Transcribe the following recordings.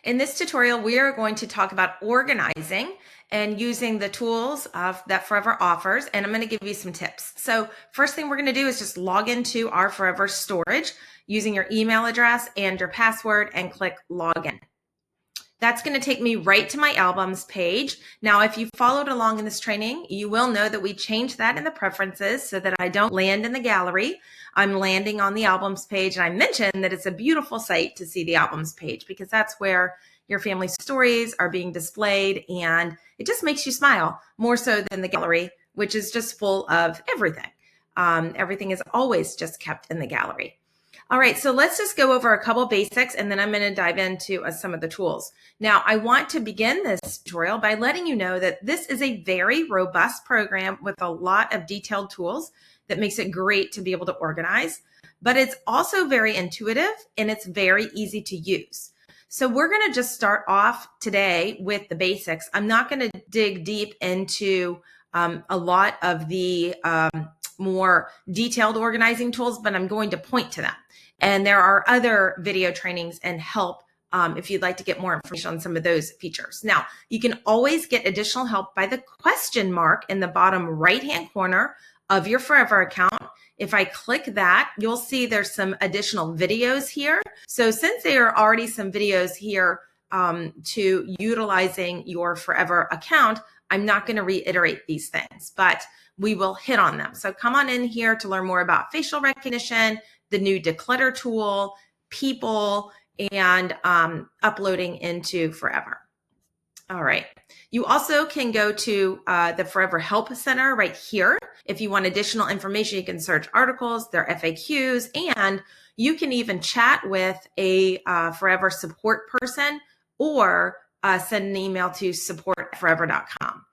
In this tutorial, we are going to talk about organizing and using the tools that Forever offers, and I'm going to give you some tips. So first thing we're going to do is just log into our Forever storage using your email address and your password and click Login. That's going to take me right to my albums page. Now, if you followed along in this training, you will know that we changed that in the preferences so that I don't land in the gallery. I'm landing on the albums page, and I mentioned that it's a beautiful site to see the albums page because that's where your family stories are being displayed, and it just makes you smile more so than the gallery, which is just full of everything. Everything is always just kept in the gallery. All right, so let's just go over a couple basics, and then I'm going to dive into some of the tools. Now, I want to begin this tutorial by letting you know that this is a very robust program with a lot of detailed tools that makes it great to be able to organize, but it's also very intuitive and it's very easy to use. So we're going to just start off today with the basics. I'm not going to dig deep into a lot of the more detailed organizing tools, but I'm going to point to them. And there are other video trainings and help if you'd like to get more information on some of those features. Now, you can always get additional help by the question mark in the bottom right-hand corner of your Forever account. If I click that, you'll see there's some additional videos here. So since there are already some videos here to utilizing your Forever account, I'm not going to reiterate these things, but we will hit on them. So come on in here to learn more about facial recognition, the new declutter tool, people, and uploading into Forever. All right. You also can go to the Forever Help Center right here. If you want additional information, you can search articles, their FAQs, and you can even chat with a Forever support person or send an email to support@forever.com.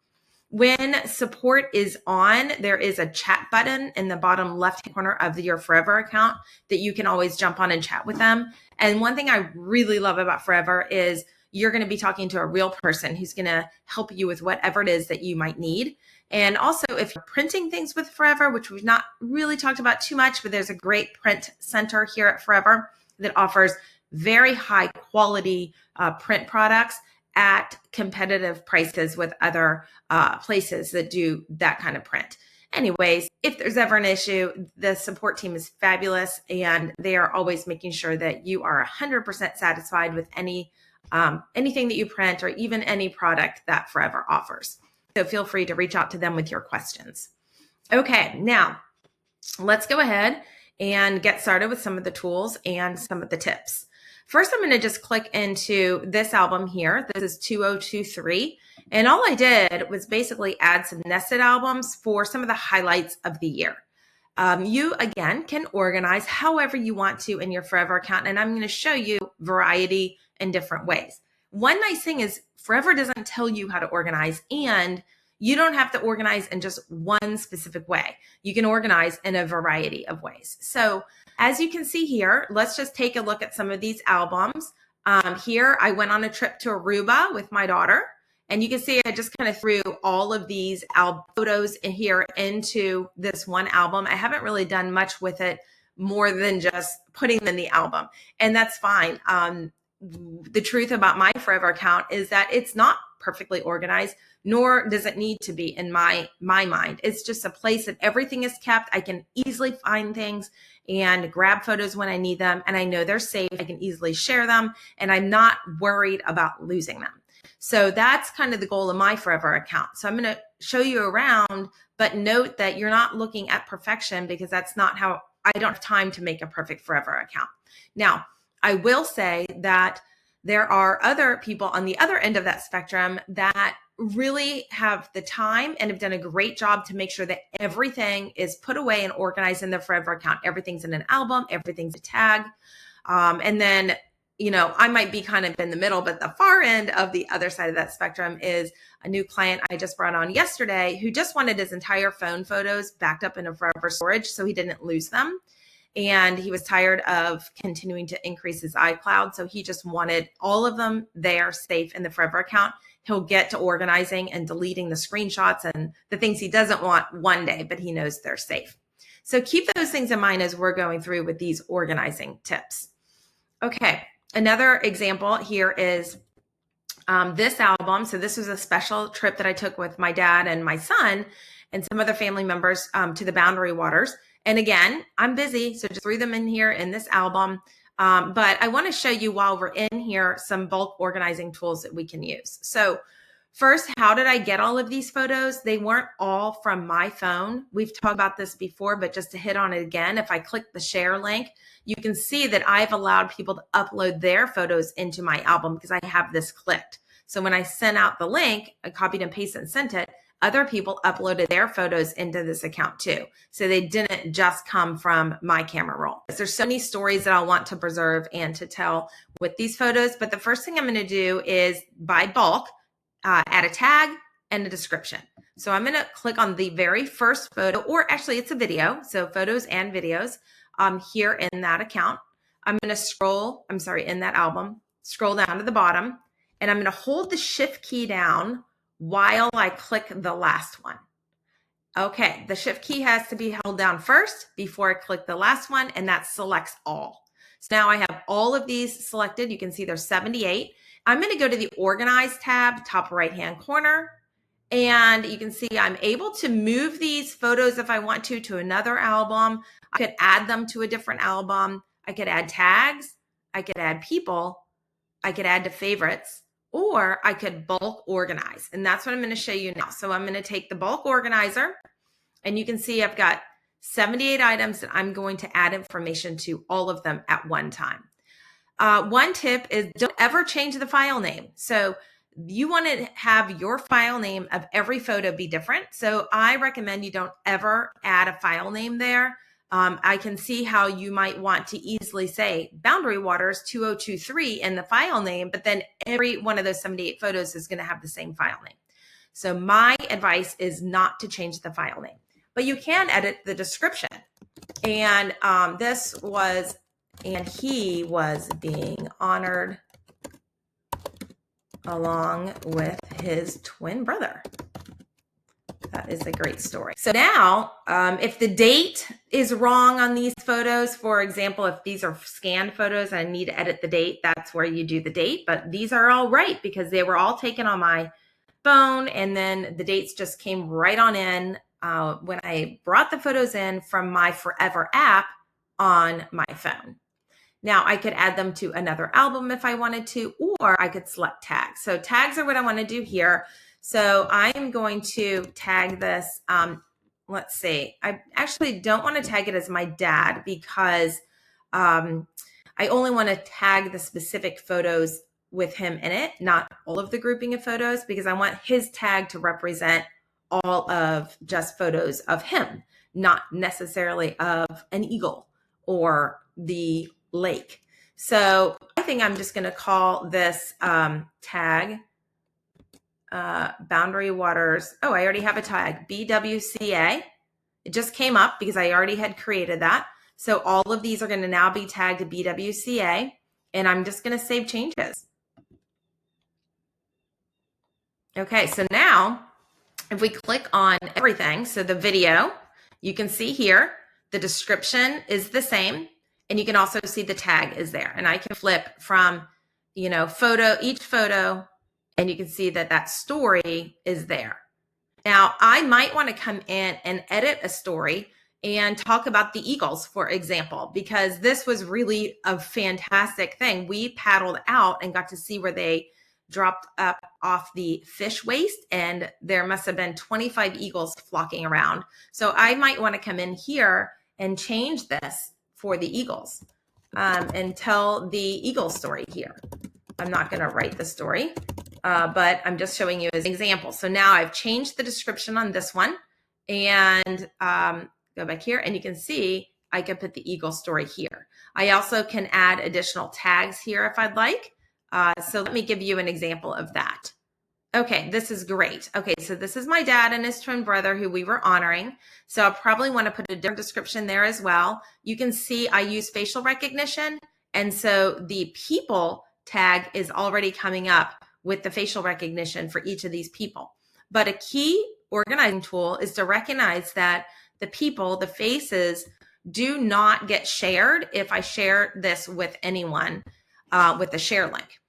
When support is on, there is a chat button in the bottom left corner of your Forever account that you can always jump on and chat with them. And one thing I really love about Forever is you're going to be talking to a real person who's going to help you with whatever it is that you might need. And also, if you're printing things with Forever, which we've not really talked about too much, but there's a great print center here at Forever that offers very high quality print products at competitive prices with other places that do that kind of print. Anyways, if there's ever an issue, the support team is fabulous, and they are always making sure that you are 100% satisfied with anything that you print or even any product that Forever offers. So feel free to reach out to them with your questions. Okay, now let's go ahead and get started with some of the tools and some of the tips. First, I'm going to just click into this album here. This is 2023. And all I did was basically add some nested albums for some of the highlights of the year. You, again, can organize however you want to in your Forever account. And I'm going to show you variety in different ways. One nice thing is Forever doesn't tell you how to organize, and you don't have to organize in just one specific way. You can organize in a variety of ways. So as you can see here, let's just take a look at some of these albums. Here, I went on a trip to Aruba with my daughter, and you can see I just kind of threw all of these photos in here into this one album. I haven't really done much with it more than just putting them in the album, and that's fine. The truth about my Forever account is that it's not perfectly organized, nor does it need to be in my mind. It's just a place that everything is kept. I can easily find things and grab photos when I need them, and I know they're safe. I can easily share them, and I'm not worried about losing them. So that's kind of the goal of my Forever account. So I'm going to show you around, but note that you're not looking at perfection because that's not how I don't have time to make a perfect Forever account. Now, I will say that there are other people on the other end of that spectrum that really have the time and have done a great job to make sure that everything is put away and organized in their Forever account. Everything's in an album, everything's a tag. And then, I might be kind of in the middle, but the far end of the other side of that spectrum is a new client I just brought on yesterday who just wanted his entire phone photos backed up in a Forever storage so he didn't lose them. And he was tired of continuing to increase his iCloud. So he just wanted all of them there safe in the Forever account. He'll get to organizing and deleting the screenshots and the things he doesn't want one day, but he knows they're safe. So keep those things in mind as we're going through with these organizing tips. Okay, Another example here is this album. So this was a special trip that I took with my dad and my son and some other family members to the Boundary Waters. And again, I'm busy, so just threw them in here in this album. But I want to show you while we're in here some bulk organizing tools that we can use. So first, how did I get all of these photos? They weren't all from my phone. We've talked about this before, but just to hit on it again, if I click the share link, you can see that I've allowed people to upload their photos into my album because I have this clicked. So when I sent out the link, I copied and pasted and sent it, other people uploaded their photos into this account too. So they didn't just come from my camera roll. There's so many stories that I'll want to preserve and to tell with these photos. But the first thing I'm going to do is by bulk, add a tag and a description. So I'm going to click on the very first photo, or actually it's a video. So photos and videos here in that account. I'm going to scroll, in that album, scroll down to the bottom, and I'm going to hold the shift key down while I click the last one. Okay, the shift key has to be held down first before I click the last one, and that selects all. So now I have all of these selected. You can see there's 78. I'm going to go to the Organize tab, top right-hand corner, and you can see I'm able to move these photos if I want to another album. I could add them to a different album. I could add tags. I could add people. I could add to favorites, or I could bulk organize. And that's what I'm going to show you now. So I'm going to take the bulk organizer, and you can see I've got 78 items that I'm going to add information to all of them at one time. One tip is don't ever change the file name. So you want to have your file name of every photo be different. So I recommend you don't ever add a file name there. I can see how you might want to easily say Boundary Waters 2023 in the file name, but then every one of those 78 photos is going to have the same file name. So my advice is not to change the file name, but you can edit the description. And and he was being honored along with his twin brother. That is a great story. So now, if the date is wrong on these photos, for example, if these are scanned photos and I need to edit the date, that's where you do the date. But these are all right because they were all taken on my phone, and then the dates just came right on in when I brought the photos in from my Forever app on my phone. Now I could add them to another album if I wanted to, or I could select tags. So tags are what I want to do here. So I'm going to tag this. Let's see. I actually don't want to tag it as my dad because I only want to tag the specific photos with him in it, not all of the grouping of photos, because I want his tag to represent all of just photos of him, not necessarily of an eagle or the lake. So I think I'm just going to call this tag Boundary Waters. Oh, I already have a tag, BWCA. It just came up because I already had created that. So all of these are going to now be tagged to BWCA, and I'm just going to save changes. Okay, so now if we click on everything, so the video, you can see here, the description is the same. And you can also see the tag is there. And I can flip from, each photo, and you can see that that story is there. Now, I might want to come in and edit a story and talk about the eagles, for example, because this was really a fantastic thing. We paddled out and got to see where they dropped up off the fish waste, and there must have been 25 eagles flocking around. So I might want to come in here and change this for the eagles and tell the eagle story here. I'm not going to write the story, but I'm just showing you as an example. So now I've changed the description on this one, and go back here, and you can see I can put the eagle story here. I also can add additional tags here if I'd like. So let me give you an example of that. Okay, this is great. Okay, so this is my dad and his twin brother who we were honoring. So I'll probably want to put a different description there as well. You can see I use facial recognition. And so the people tag is already coming up with the facial recognition for each of these people. But a key organizing tool is to recognize that the people, the faces, do not get shared if I share this with anyone. with the share link.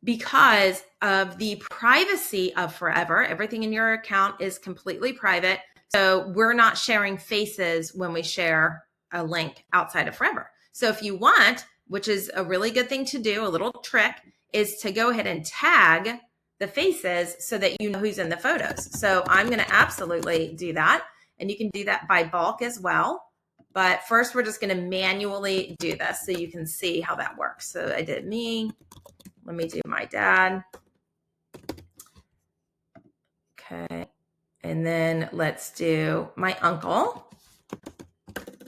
Because of the privacy of Forever, everything in your account is completely private. So we're not sharing faces when we share a link outside of Forever. So if you want, which is a really good thing to do, a little trick, is to go ahead and tag the faces so that you know who's in the photos. So I'm going to absolutely do that. And you can do that by bulk as well. But first, we're just going to manually do this so you can see how that works. So I did me. Let me do my dad. Okay. And then let's do my uncle.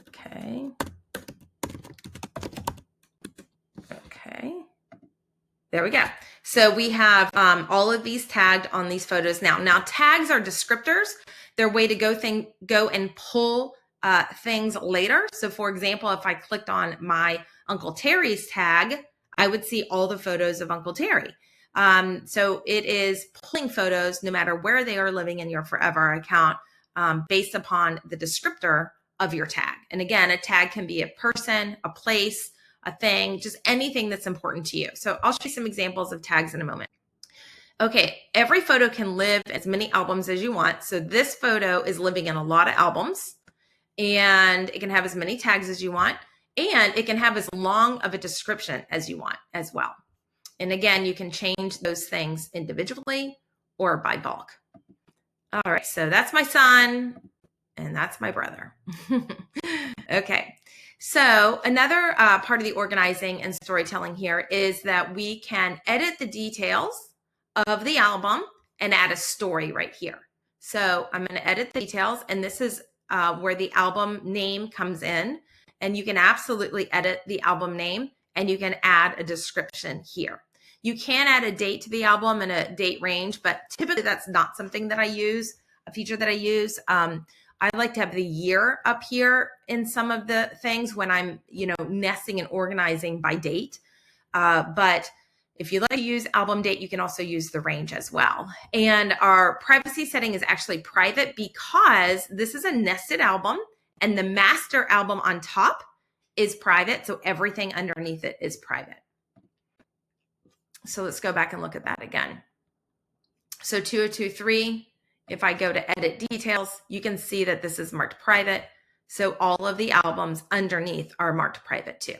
Okay. Okay. There we go. So we have all of these tagged on these photos now. Now tags are descriptors. They're a way to go and pull things later. So for example, if I clicked on my Uncle Terry's tag, I would see all the photos of Uncle Terry. So it is pulling photos no matter where they are living in your Forever account based upon the descriptor of your tag. And again, a tag can be a person, a place, a thing, just anything that's important to you. So I'll show you some examples of tags in a moment. Okay, every photo can live as many albums as you want. So this photo is living in a lot of albums, and it can have as many tags as you want, and it can have as long of a description as you want as well. And again, you can change those things individually or by bulk. All right, so that's my son, and that's my brother. Okay, so another part of the organizing and storytelling here is that we can edit the details of the album and add a story right here. So I'm going to edit the details, and this is where the album name comes in, and you can absolutely edit the album name, and you can add a description here. You can add a date to the album and a date range, but typically that's not something that I use, a feature that I use. I like to have the year up here in some of the things when I'm, nesting and organizing by date. But if you like to use album date, you can also use the range as well. And our privacy setting is actually private because this is a nested album and the master album on top is private. So everything underneath it is private. So let's go back and look at that again. So 2023, if I go to edit details, you can see that this is marked private. So all of the albums underneath are marked private too.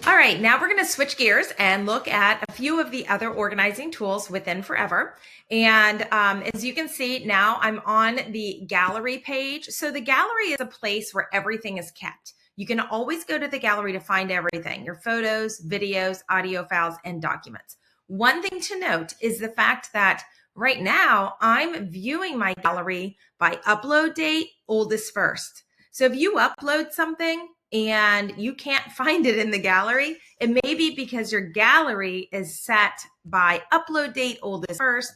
All right, now we're going to switch gears and look at a few of the other organizing tools within Forever. And as you can see, now I'm on the gallery page. So the gallery is a place where everything is kept. You can always go to the gallery to find everything, your photos, videos, audio files, and documents. One thing to note is the fact that right now I'm viewing my gallery by upload date, oldest first. So if you upload something and you can't find it in the gallery, it may be because your gallery is set by upload date, oldest first,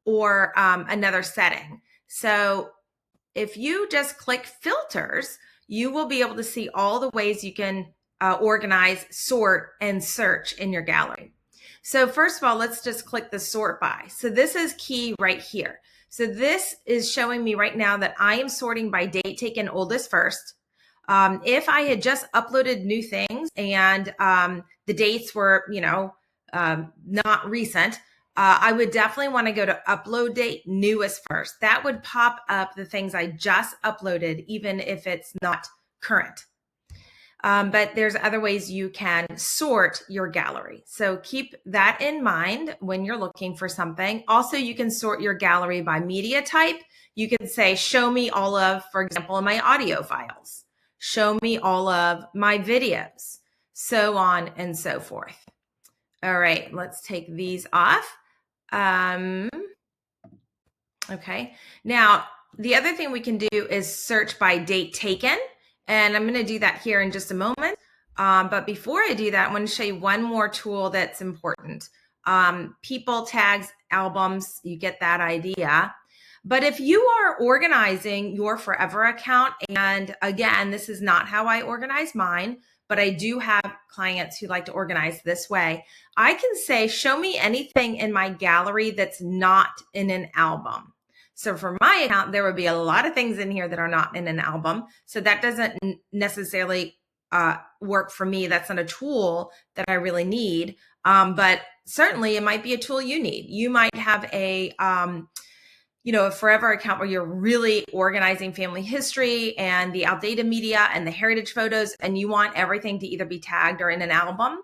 or another setting. So if you just click filters, you will be able to see all the ways you can organize, sort, and search in your gallery. So first of all, let's just click the sort by. So this is key right here. So this is showing me right now that I am sorting by date taken, oldest first. If I had just uploaded new things and the dates were, not recent, I would definitely want to go to upload date, newest first. That would pop up the things I just uploaded, even if it's not current. But there's other ways you can sort your gallery. So keep that in mind when you're looking for something. Also, you can sort your gallery by media type. You can say, show me all of, for example, my audio files. Show me all of my videos, so on and so forth. All right, let's take these off. Okay, now the other thing we can do is search by date taken. And I'm going to do that here in just a moment. But before I do that, I want to show you one more tool that's important. People, tags, albums, you get that idea. But if you are organizing your Forever account, and again, this is not how I organize mine, but I do have clients who like to organize this way. I can say, show me anything in my gallery that's not in an album. So for my account, there would be a lot of things in here that are not in an album. So that doesn't necessarily work for me. That's not a tool that I really need. But certainly it might be a tool you need. You might have a forever account where you're really organizing family history and the outdated media and the heritage photos, and you want everything to either be tagged or in an album.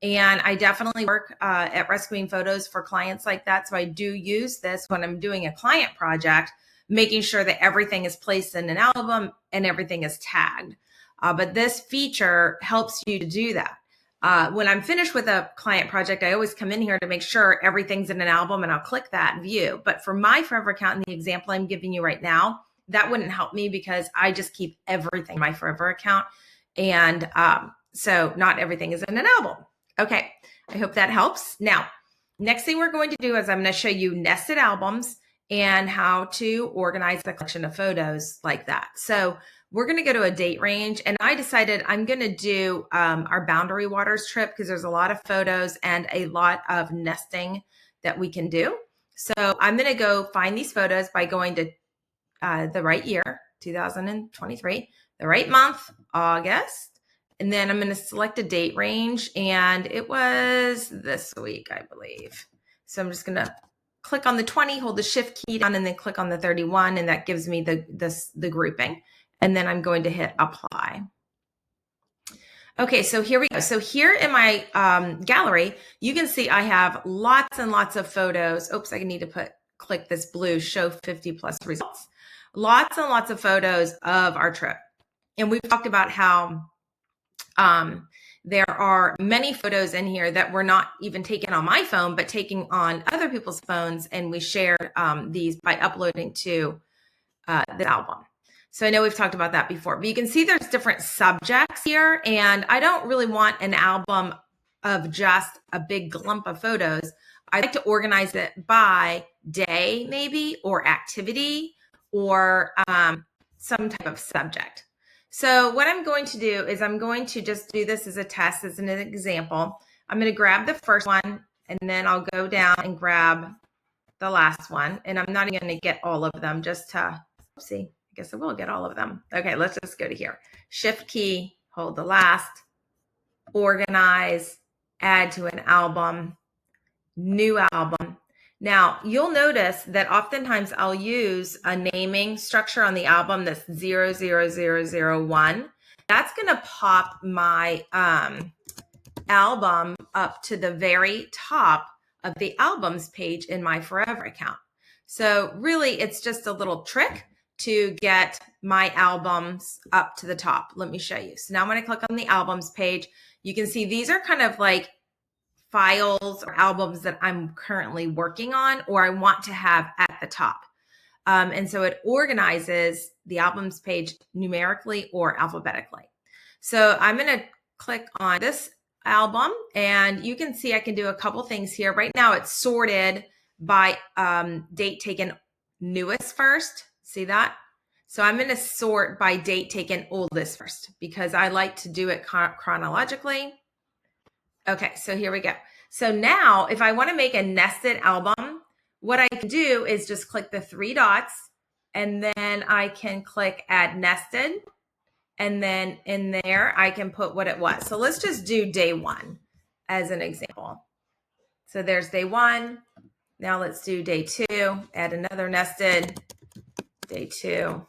And I definitely work at rescuing photos for clients like that. So I do use this when I'm doing a client project, making sure that everything is placed in an album and everything is tagged. But this feature helps you to do that. When I'm finished with a client project, I always come in here to make sure everything's in an album, and I'll click that view. But for my Forever account in the example I'm giving you right now, that wouldn't help me because I just keep everything in my Forever account. And so not everything is in an album. Okay, I hope that helps. Now, next thing we're going to do is I'm going to show you nested albums and how to organize a collection of photos like that. So we're going to go to a date range, and I decided I'm going to do our Boundary Waters trip because there's a lot of photos and a lot of nesting that we can do. So I'm going to go find these photos by going to the right year, 2023, the right month, August. And then I'm going to select a date range, and it was this week, I believe. So I'm just going to click on the 20, hold the shift key down, and then click on the 31, and that gives me the grouping. And then I'm going to hit apply. Okay, so here we go. So here in my gallery, you can see I have lots and lots of photos. Oops, I need to click this blue, show 50 plus results. Lots and lots of photos of our trip. And we've talked about how there are many photos in here that were not even taken on my phone, but taken on other people's phones. And we shared these by uploading to the album. So I know we've talked about that before, but you can see there's different subjects here. And I don't really want an album of just a big clump of photos. I like to organize it by day maybe, or activity, or some type of subject. So what I'm going to do is I'm going to just do this as a test, as an example. I'm going to grab the first one, and then I'll go down and grab the last one. And I'm not even going to get all of them, just to, oopsie, I guess I will get all of them. Okay, let's just go to here. Shift key, hold the last, organize, add to an album, new album. Now, you'll notice that oftentimes I'll use a naming structure on the album that's 00001. That's going to pop my album up to the very top of the albums page in my Forever account. So really, it's just a little trick to get my albums up to the top. Let me show you. So now when I click on the albums page, you can see these are kind of like files or albums that I'm currently working on, or I want to have at the top. And so it organizes the albums page numerically or alphabetically. So I'm going to click on this album, and you can see I can do a couple things here. Right now it's sorted by date taken newest first. See that? So I'm going to sort by date taken oldest first because I like to do it chronologically. Okay, so here we go. So now if I want to make a nested album, what I can do is just click the three dots, and then I can click add nested. And then in there, I can put what it was. So let's just do day one as an example. So there's day one. Now let's do day two, add another nested, day two,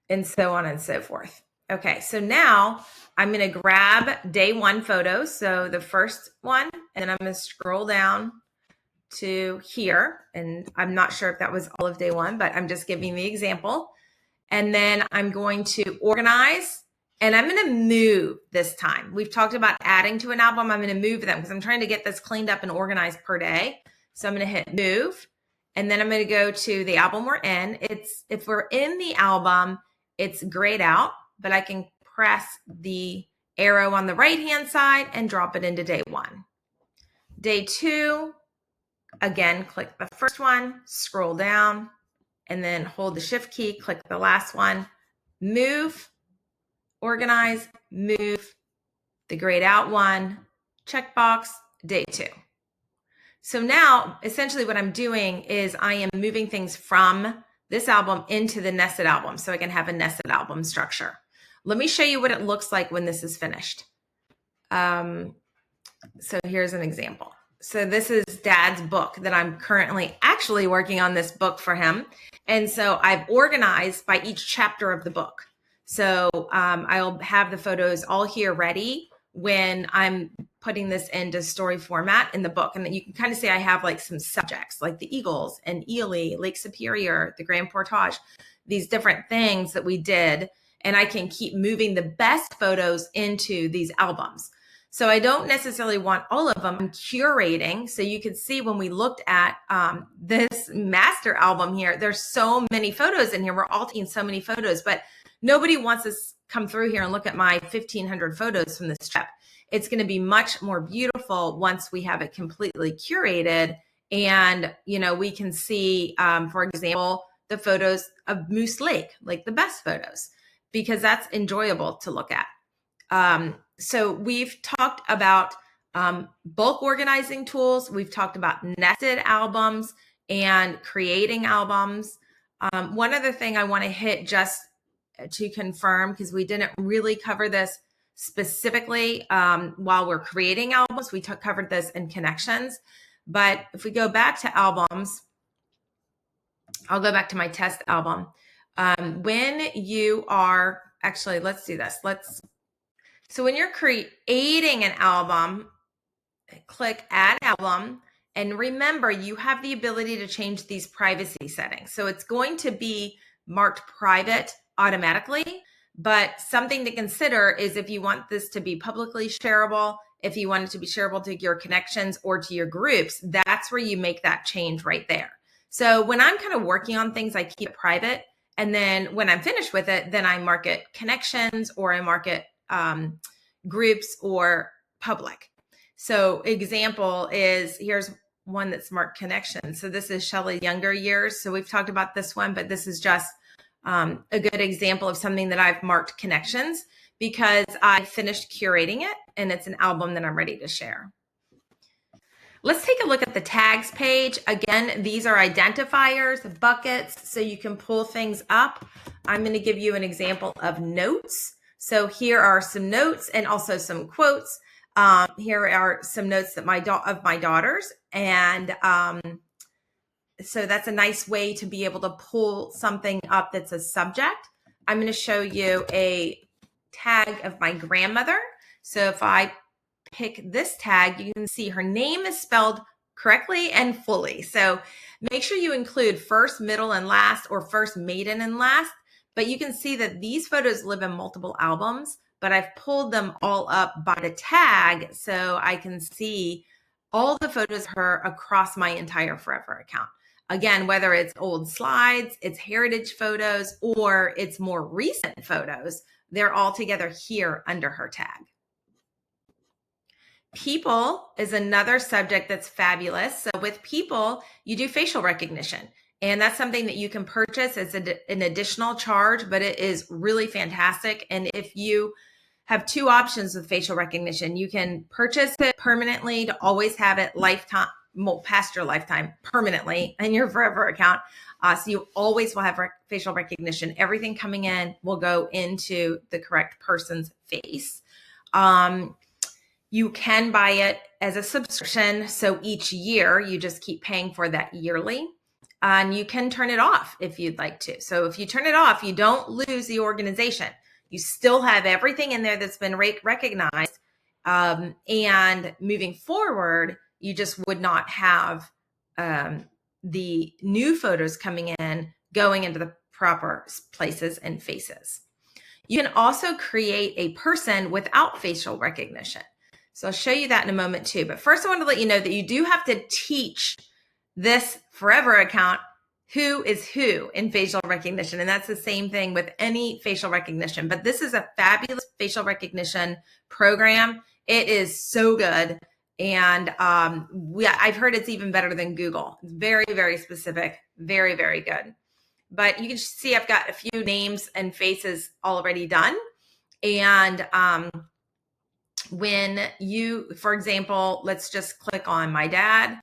and so on and so forth. Okay, so now I'm going to grab day one photos. So the first one, and then I'm going to scroll down to here. And I'm not sure if that was all of day one, but I'm just giving the example. And then I'm going to organize, and I'm going to move this time. We've talked about adding to an album. I'm going to move them because I'm trying to get this cleaned up and organized per day. So I'm going to hit move, and then I'm going to go to the album we're in. If we're in the album, it's grayed out, but I can press the arrow on the right-hand side and drop it into day one. Day two, again, click the first one, scroll down, and then hold the shift key, click the last one, move, organize, move, the grayed out one, checkbox, day two. So now essentially what I'm doing is I am moving things from this album into the nested album so I can have a nested album structure. Let me show you what it looks like when this is finished. So here's an example. So this is Dad's book that I'm currently actually working on this book for him. And so I've organized by each chapter of the book. So I'll have the photos all here ready when I'm putting this into story format in the book. And then you can kind of see I have like some subjects like the Eagles and Ely, Lake Superior, the Grand Portage, these different things that we did. And I can keep moving the best photos into these albums. So I don't necessarily want all of them. I'm curating. So you can see when we looked at this master album here, there's so many photos in here. We're all taking so many photos, but nobody wants to come through here and look at my 1,500 photos from this trip. It's going to be much more beautiful once we have it completely curated. And, you know, we can see, for example, the photos of Moose Lake, like the best photos, because that's enjoyable to look at. So we've talked about bulk organizing tools. We've talked about nested albums and creating albums. One other thing I want to hit just to confirm, because we didn't really cover this specifically while we're creating albums. We covered this in connections. But if we go back to albums, I'll go back to my test album. When you are, actually, let's do this. So when you're creating an album, click Add Album, and remember you have the ability to change these privacy settings. So it's going to be marked private automatically, but something to consider is if you want this to be publicly shareable, if you want it to be shareable to your connections or to your groups, that's where you make that change right there. So when I'm kind of working on things, I keep it private. And then when I'm finished with it, then I mark it connections or I mark it groups or public. So example is, here's one that's marked connections. So this is Shelley Younger Years. So we've talked about this one, but this is just a good example of something that I've marked connections because I finished curating it and it's an album that I'm ready to share. Let's take a look at the tags page. Again, these are identifiers, buckets, so you can pull things up. I'm going to give you an example of notes. So here are some notes and also some quotes. Here are some notes that of my daughters. And so that's a nice way to be able to pull something up that's a subject. I'm going to show you a tag of my grandmother. So if I pick this tag, you can see her name is spelled correctly and fully. So make sure you include first, middle, and last, or first, maiden, and last. But you can see that these photos live in multiple albums, but I've pulled them all up by the tag so I can see all the photos of her across my entire Forever account. Again, whether it's old slides, it's heritage photos, or it's more recent photos, they're all together here under her tag. People is another subject that's fabulous. So with people, you do facial recognition. And that's something that you can purchase as an additional charge, but it is really fantastic. And if you have two options with facial recognition, you can purchase it permanently to always have it lifetime, past your lifetime permanently in your Forever account. So you always will have facial recognition. Everything coming in will go into the correct person's face. You can buy it as a subscription. So each year you just keep paying for that yearly. And you can turn it off if you'd like to. So if you turn it off, you don't lose the organization. You still have everything in there that's been recognized. And moving forward, you just would not have the new photos coming in, going into the proper places and faces. You can also create a person without facial recognition. So I'll show you that in a moment too. But first I want to let you know that you do have to teach this Forever account who is who in facial recognition. And that's the same thing with any facial recognition. But this is a fabulous facial recognition program. It is so good. And I've heard it's even better than Google. It's very, very specific, very, very good. But you can see I've got a few names and faces already done. And when you, for example, let's just click on my dad.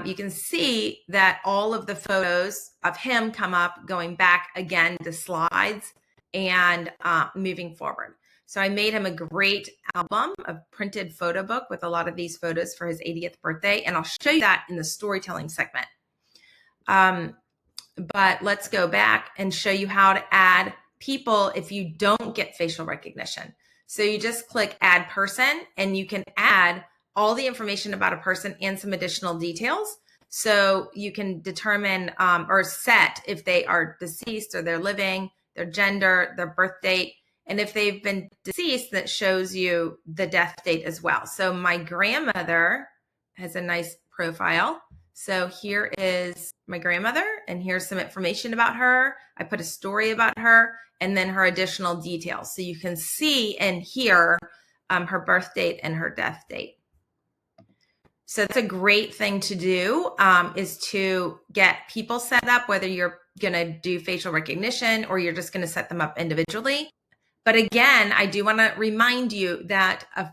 You can see that all of the photos of him come up going back again to slides. and moving forward. So I made him a great album, a printed photo book with a lot of these photos for his 80th birthday. And I'll show you that in the storytelling segment. But let's go back and show you how to add people if you don't get facial recognition. So you just click add person and you can add all the information about a person and some additional details. So you can determine or set if they are deceased or they're living, their gender, their birth date. And if they've been deceased, that shows you the death date as well. So my grandmother has a nice profile. So here is my grandmother, and here's some information about her. I put a story about her and then her additional details. So you can see and hear her birth date and her death date. So that's a great thing to do, is to get people set up, whether you're going to do facial recognition or you're just going to set them up individually. But again, I do want to remind you that a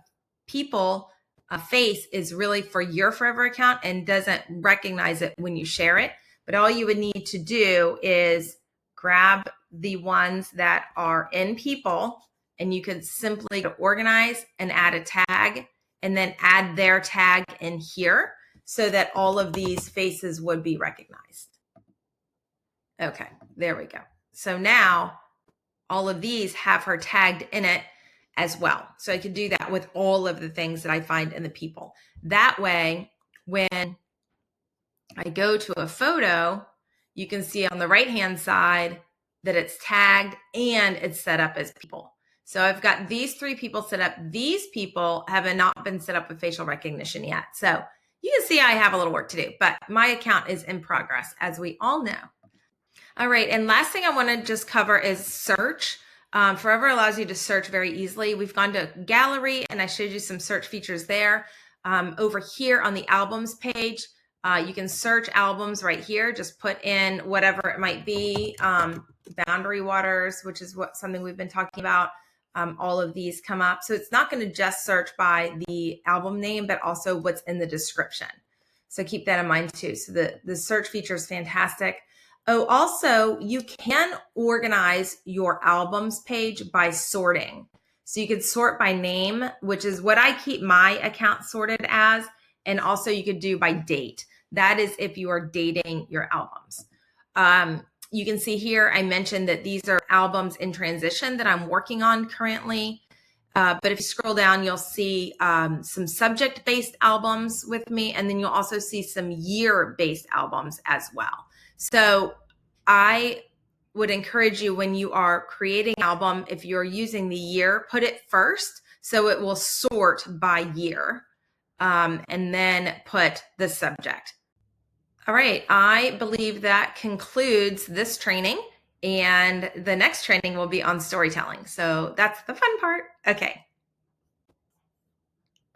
face is really for your Forever account and doesn't recognize it when you share it. But all you would need to do is grab the ones that are in people, and you can simply organize and add a tag and then add their tag in here so that all of these faces would be recognized. Okay, there we go. So now all of these have her tagged in it as well. So I could do that with all of the things that I find in the people. That way, when I go to a photo, you can see on the right-hand side that it's tagged and it's set up as people. So I've got these 3 people set up. These people have not been set up with facial recognition yet. So you can see I have a little work to do, but my account is in progress, as we all know. All right, and last thing I want to just cover is search. Forever allows you to search very easily. We've gone to gallery and I showed you some search features there. Over here on the albums page, you can search albums right here. Just put in whatever it might be. Boundary Waters, which is something we've been talking about. All of these come up. So it's not going to just search by the album name, but also what's in the description. So keep that in mind too. So the search feature is fantastic. Oh, also, you can organize your albums page by sorting. So you could sort by name, which is what I keep my account sorted as. And also you could do by date. That is if you are dating your albums. You can see here, I mentioned that these are albums in transition that I'm working on currently. But if you scroll down, you'll see some subject-based albums with me. And then you'll also see some year-based albums as well. So I would encourage you, when you are creating an album, if you're using the year, put it first so it will sort by year, and then put the subject. All right, I believe that concludes this training, and the next training will be on storytelling. So that's the fun part. Okay.